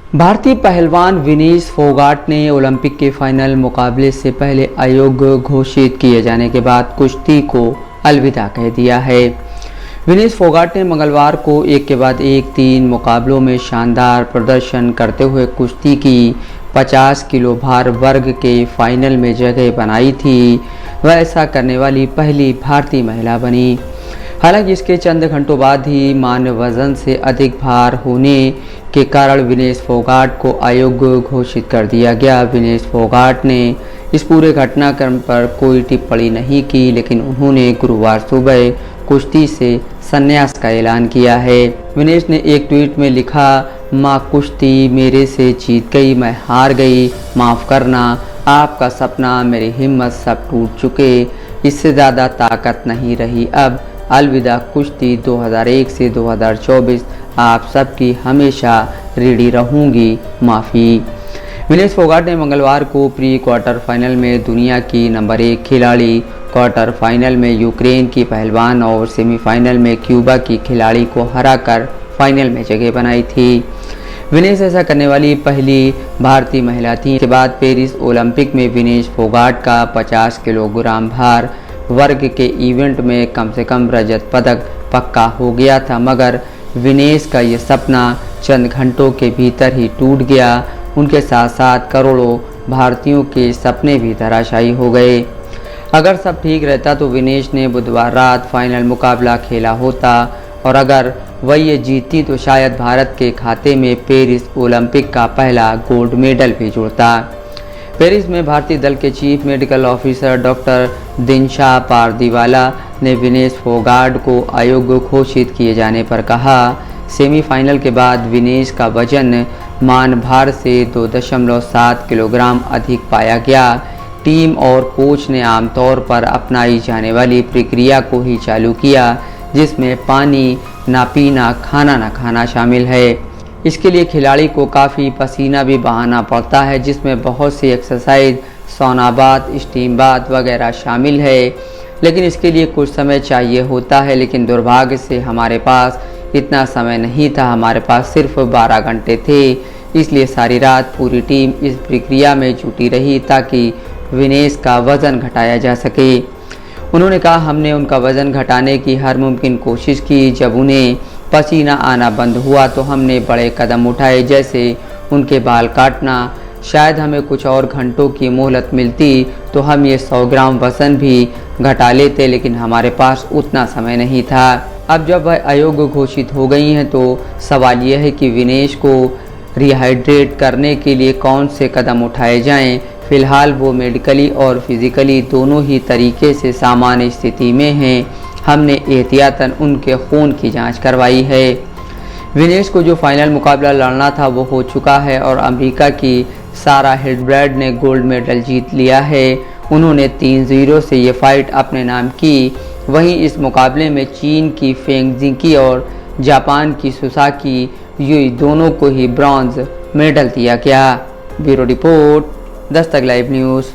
भारतीय पहलवान विनेश फोगाट ने ओलंपिक के फाइनल मुकाबले से पहले अयोग्य घोषित किए जाने के बाद कुश्ती को अलविदा कह दिया है। विनेश फोगाट ने मंगलवार को एक के बाद एक 3 मुकाबलों में शानदार प्रदर्शन करते हुए कुश्ती की 50 किलो भार वर्ग के फाइनल में जगह बनाई थी। वह ऐसा करने वाली पहली भारतीय महिला बनी। हालांकि इसके चंद घंटों बाद ही मान्य वजन से अधिक भार होने के कारण विनेश फोगाट को अयोग्य घोषित कर दिया गया। विनेश फोगाट ने इस पूरे घटनाक्रम पर कोई टिप्पणी नहीं की, लेकिन उन्होंने गुरुवार सुबह कुश्ती से संन्यास का ऐलान किया है। विनेश ने एक ट्वीट में लिखा, माँ कुश्ती मेरे से जीत गई, मैं हार गई, माफ़ करना, आपका सपना, मेरी हिम्मत सब टूट चुके, इससे ज़्यादा ताकत नहीं रही। अब अलविदा कुश्ती 2001 से 2024, आप सबकी हमेशा ऋणी रहूंगी, माफ़ी। विनेश फोगाट ने मंगलवार को प्री क्वार्टर फाइनल में दुनिया की नंबर 1 खिलाड़ी, क्वार्टर फाइनल में यूक्रेन की पहलवान और सेमीफाइनल में क्यूबा की खिलाड़ी को हराकर फाइनल में जगह बनाई थी। विनेश ऐसा करने वाली पहली भारतीय महिला थी। इसके बाद पेरिस ओलंपिक में विनेश फोगाट का 50 किलोग्राम भार वर्ग के इवेंट में कम से कम रजत पदक पक्का हो गया था, मगर विनेश का ये सपना चंद घंटों के भीतर ही टूट गया। उनके साथ साथ करोड़ों भारतीयों के सपने भी धराशायी हो गए। अगर सब ठीक रहता तो विनेश ने बुधवार रात फाइनल मुकाबला खेला होता, और अगर वह ये जीतती तो शायद भारत के खाते में पेरिस ओलंपिक का पहला गोल्ड मेडल भी जुड़ता। पेरिस में भारतीय दल के chief medical officer doctor Dinshaw Pardiwala ने विनेश फोगाट को अयोग्य घोषित किए जाने पर कहा, सेमीफाइनल के बाद विनेश का वजन मान भार से 2.7 किलोग्राम अधिक पाया गया। टीम और कोच ने आमतौर पर अपनाई जाने वाली प्रक्रिया को ही चालू किया, जिसमें पानी ना पीना, खाना ना खाना शामिल है। इसके लिए खिलाड़ी को काफ़ी पसीना भी बहाना पड़ता है, जिसमें बहुत सी एक्सरसाइज, सौना बाथ, स्टीम बाथ वगैरह शामिल है। लेकिन इसके लिए कुछ समय चाहिए होता है, लेकिन दुर्भाग्य से हमारे पास इतना समय नहीं था। हमारे पास सिर्फ 12 घंटे थे, इसलिए सारी रात पूरी टीम इस प्रक्रिया में जुटी रही ताकि विनेश का वज़न घटाया जा सके। उन्होंने कहा, हमने उनका वज़न घटाने की हर मुमकिन कोशिश की। जब उन्हें पसीना आना बंद हुआ तो हमने बड़े कदम उठाए, जैसे उनके बाल काटना। शायद हमें कुछ और घंटों की मोहलत मिलती तो हम ये 100 ग्राम वज़न भी घटा लेते, लेकिन हमारे पास उतना समय नहीं था। अब जब वह अयोग्य घोषित हो गई हैं तो सवाल यह है कि विनेश को रिहाइड्रेट करने के लिए कौन से कदम उठाए जाएं। फ़िलहाल वो मेडिकली और फिज़िकली दोनों ही तरीके से सामान्य स्थिति में हैं। हमने एहतियातन उनके खून की जांच करवाई है। विनेश को जो फाइनल मुकाबला लड़ना था वो हो चुका है और अमेरिका की सारा हिल्डब्रेड ने गोल्ड मेडल जीत लिया है। उन्होंने 3-0 से ये फाइट अपने नाम की। वहीं इस मुकाबले में चीन की फेंग जिंकी और जापान की सुसाकी युई दोनों को ही ब्रॉन्ज मेडल दिया गया। Bureau report, Dastak live news.